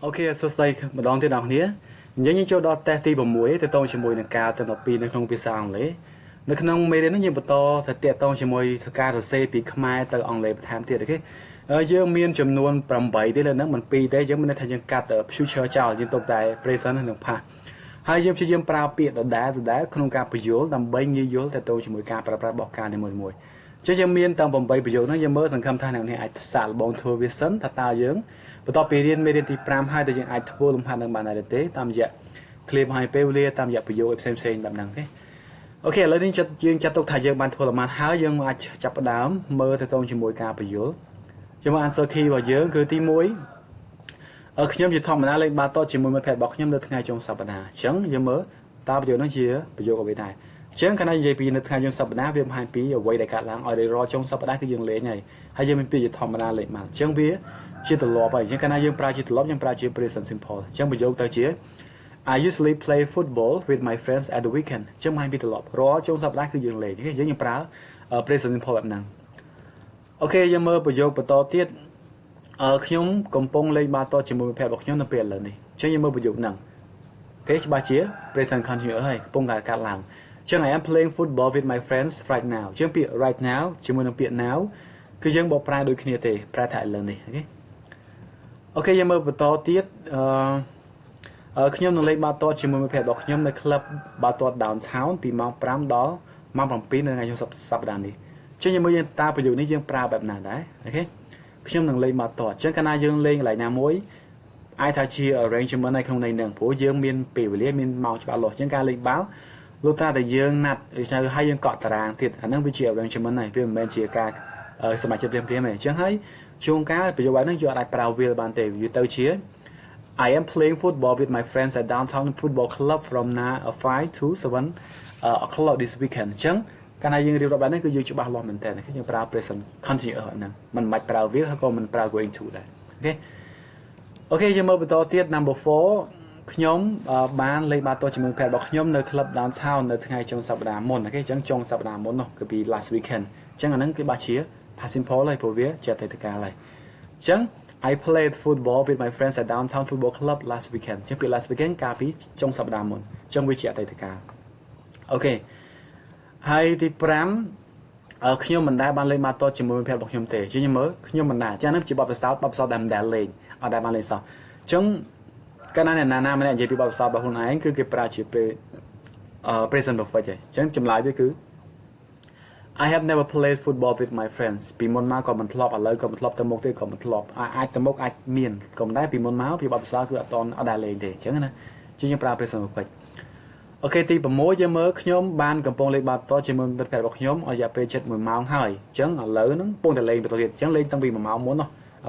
អូខេសួស្តីម្ដងទៀតបងប្អូនយើងចូលដល់តេស្តទី6ទៅតងជាមួយនឹងការទៅ12នៅក្នុងភាសាអង់គ្លេសនៅក្នុងមេរៀននេះយើងបន្តទៅតាក់ទងជាមួយការសរសេរពីខ្មែរទៅអង់គ្លេសបន្ថែមទៀតអូខេយើងមានចំនួន8ទេលើហ្នឹងមិន2ទេយើងមិនថាយើងកាត់ future ចោលយើងទុកតែ present និង past ហើយយើងព្យាយាមប្រើពាក្យដដែលក្នុងការបញ្យល់ដើម្បីងាយយល់ទៅតងជាមួយការប្រើប្រាស់របស់ការនីមួយៗចឹងយើងមានតាម8ប្រយោគហ្នឹងយើងមើលសង្ឃឹមថាអ្នកនេះអាចសាកល្បងធ្វើវាសិនថាតើយើងបន្ទាប់ពីរៀនមេរៀនទី5ហើយតើយើងអាចធ្វើលំហាត់នឹងបានដែរទេតាមរយៈ clip ហើយពេលវេលាតាមរយៈប្រយោគផ្សេងៗបែបហ្នឹងទេអូខេឥឡូវនេះយើងចាត់ទុកថាយើងបានធ្វើលំហាត់ហើយយើងអាចចាប់ផ្ដើមមើលទៅតងជាមួយការបញ្យល់យើងមក answer key របស់យើងគឺទី1ខ្ញុំជាធម្មតាលេងបាល់ទាត់ជាមួយមិត្តភក្តិរបស់ខ្ញុំនៅថ្ងៃចុងសប្តាហ៍អញ្ចឹងយើងមើលតើប្រយោគហ្នឹងជាប្រយោគអ្វីដែរអញ្ចឹងកាលណានិយាយពីនៅថ្ងៃចុងសប្តាហ៍វាបង្ហាញពីអ្វីដែលកើតឡើងឲ្យរាល់ចុងសប្តាហ៍គឺយើងលេងហើយយើងមានពាក្យជាធម្មតាលេងបានអញ្ចឹងវាជាទម្លាប់ហើយអញ្ចឹងកាលណាយើងប្រើជាទម្លាប់យើងប្រើជា present simple អញ្ចឹងប្រយោគទៅជា I usually play football with my friends at the weekend អញ្ចឹងបង្ហាញពីទម្លាប់រាល់ចុងសប្តាហ៍គឺយើងលេងយើងប្រើ present simple បែបហ្នឹងអូខេយើងមើលប្រយោគបន្តទៀតខ្ញុំកំពុងលេងបាល់ទាត់ជាមួយមិត្តភក្តិរបស់ខ្ញុំនៅពេលឥឡូវនេះអញ្ចឹងយើងមើលប្រយោគហ្នឹងអូខេច្បាស់ជា present continuous ហើយកំពុងតែកើតឡើងអញ្ចឹង I am playing football with my friends right now អញ្ចឹងពាក្យ right now ជាមួយនឹងពាក្យ now គឺយើងបកប្រែដូចគ្នាទេប្រែថាឥឡូវនេះអូខេយើងមើលបន្តទៀតខ្ញុំនឹងលេងបាល់ទាត់ជាមួយមិត្តភក្តិរបស់ខ្ញុំនៅក្លឹបបាល់ទាត់ downtown ពីម៉ោង5ដល់ម៉ោង7នៅថ្ងៃចុងសប្តាហ៍នេះអញ្ចឹងយើងមើលយើងតើប្រយោគនេះយើងប្រើបែបណាដែរអូខេខ្ញុំនឹងលេងបាល់ទាត់អញ្ចឹងកាលណាយើងលេងកន្លែងណាមួយអាចថាជា arrangement នៅក្នុងន័យហ្នឹងព្រោះយើងមានពេលវេលាមានម៉ោងច្បាស់លាស់អញ្ចឹងការលេងបាល់លុះត្រាតែយើងណាត់ហើយយើងកក់តារាងទៀតអាហ្នឹងវាជា arrangement ហើយវាមិនមែនជាការសមាជិកព្រាមៗទេអញ្ចឹងហើយជួនកាលប្រយោគបែបហ្នឹងយើងអាចប្រើ will បានទេវាទៅជា I am playing football with my friends at downtown football club from 5 to 7 o'clock this weekend អញ្ចឹងកាលណាយើងរៀបរាប់បែបហ្នឹងគឺយើងច្បាស់លាស់មែនតើយើងប្រើ present continuous ហ្នឹងមិនបាច់ប្រើ will ហើយក៏មិនប្រើ going to ដែរអូខេយើងមើលបន្តទៀត number 4ខ្ញុំបានលេងបាល់ទាត់ជាមួយមិត្តភក្តិរបស់ខ្ញុំនៅក្លឹប downtown នៅថ្ងៃចុងសប្តាហ៍មុនអូខេអញ្ចឹងចុងសប្តាហ៍មុននោះគឺពី last weekend អញ្ចឹងអាហ្នឹងគឺបាច់ជា past simple ហើយព្រោះវាជាអតីតកាលហើយអញ្ចឹង I played football with my friends at downtown football club last weekend អញ្ចឹងពី last weekend កាលពីចុងសប្តាហ៍មុនអញ្ចឹងវាជាអតីតកាលអូខេហើយទី5ខ្ញុំមិនដែលបានលេងបាល់ទាត់ជាមួយមិត្តភក្តិរបស់ខ្ញុំទេអញ្ចឹងខ្ញុំមើលខ្ញុំមិនដែលអញ្ចឹងហ្នឹងជាបទពិសោធន៍ដែលមិនដែលលេងអត់ដែលបានលេងសោះអញ្ចឹងកាលណាអ្នកណាម្នាក់និយាយពីបទពិសោធន៍របស់ខ្លួនឯងគឺគេប្រើជា present perfect ហើយអញ្ចឹងចម្លើយវាគឺ I have never played football with my friends ពីមុនមកក៏មិនធ្លាប់ឥឡូវក៏មិនធ្លាប់ទៅមុខទេក៏មិនធ្លាប់អាចទៅមុខអាចមានក៏មិនដែរពីមុនមកពីបទពិសោធន៍គឺអត់ដែលលេងទេអញ្ចឹងណាអញ្ចឹងយើងប្រើ present perfect អូខេទី6យើងមើលខ្ញុំបានកំពុងលេងបាល់ទាត់ជាមួយមិត្តភក្តិរបស់ខ្ញុំឲ្យរយៈពេល7 1ម៉ោងហើយអញ្ចឹងឥឡូវហ្នឹងកំពុងតែលេងបន្តទៀតអញ្ចឹងលេងតាំងពី1ម៉ោងមុនឥ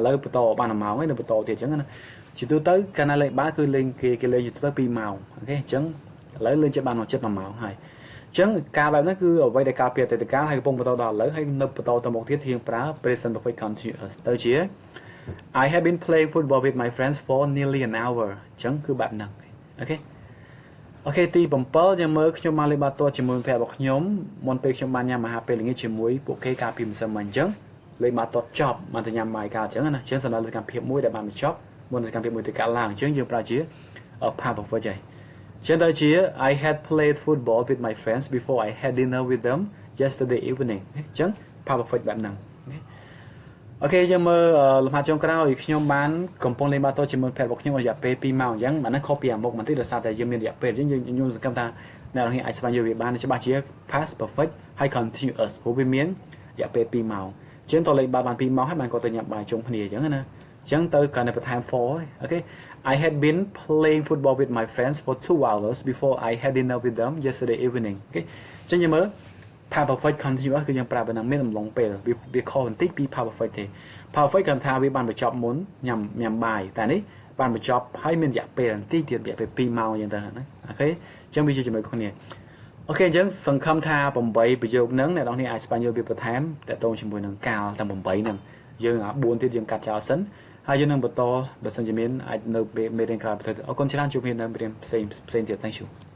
ឡូវបន្តបាន1ម៉ោងហើយនៅបន្តទៀតអញ្ចឹងណាជាទូទៅកាលណាលេងបាល់គឺលេងគេលេងជាទូទៅ2ម៉ោងអូខេអញ្ចឹងឥឡូវលេងជិតបាន7 1ម៉ោងហើយអញ្ចឹងការបែបហ្នឹងគឺអ្វីដែលការពីអតីតកាលហើយកំពុងបន្តដល់ឥឡូវហើយនៅបន្តទៅមុខទៀតយើងប្រើ present perfect continuous ទៅជា I have been playing football with my friends for nearly an hour អញ្ចឹងគឺបែបហ្នឹងអូខេទី7យើងមើលខ្ញុំបានលេងបាល់ទាត់ជាមួយមិត្តភក្តិរបស់ខ្ញុំមុនពេលខ្ញុំបានញ៉ាំអាហារពេលល្ងាចជាមួយពួកគេកាលពីម្សិលមិញអញ្ចឹងលេងបាល់ទាត់ចប់បានទៅញ៉ាំបាយកាលអញ្ចឹងណាអញ្ចឹងសម្រាប់សកម្មភាពមួយដែលបានបញ្ចប់មុនសកម្មភាពមួយទៅកាលឡើងអញ្ចឹងយើងប្រើជា past perfect ហើយចឹងទៅជា I had played football with my friends before I had dinner with them yesterday evening អញ្ចឹង past perfect បែបហ្នឹងអូខេយើងមើលលំហាត់ចុងក្រោយខ្ញុំបានកំពុងលេងបាល់ទាត់ជាមួយមិត្តភក្តិរបស់ខ្ញុំរយៈពេល2ម៉ោងអញ្ចឹងអាហ្នឹងខុសពីអាមុខបន្តិចដោយសារតែយើងមានរយៈពេលអញ្ចឹងយើងសង្កេតថាអ្នកនរអាចស្វែងយល់វាបានច្បាស់ជា past perfect ហើយ continuous ព្រោះវាមានរយៈពេល2ម៉ោងអញ្ចឹងតលេងបាល់បាន2ម៉ោងហើយបានគាត់ទៅញ៉ាំបាយជុំគ្នាអញ្ចឹងណាអញ្ចឹងទៅកាន់តែបន្ថែម for អូខេI had been playing football with my friends for 2 hours before I had dinner with them yesterday evening អូខេអញ្ចឹងយើងមើល past perfect continuous គឺយើងប្រើប៉ុណ្ណឹងមានអំឡុងពេលវាខុសបន្តិចពី past perfect ទេ past perfect គាត់ថាវាបានបញ្ចប់មុនញ៉ាំបាយតែនេះបានបញ្ចប់ហើយមានរយៈពេលបន្តិចទៀតរយៈពេល2ម៉ោងអញ្ចឹងទៅណាអូខេអញ្ចឹងវាជាចំណុចគ្នាអូខេអញ្ចឹងសង្ឃឹមថា8ប្រយោគហ្នឹងអ្នកនរគ្នាអាចស្វែងយល់វាបន្ថែមតទៅជាមួយនឹងកាលទាំង8ហ្នឹងយើង4ទៀតយើងកាត់ចោលសិនហើយយើងនឹងបន្តបើសិនជាមានអាចនៅមេរៀនក្រោយបន្តអរគុណច្រើនជួបគ្នានៅមេរៀនផ្សេងទៀត Thank you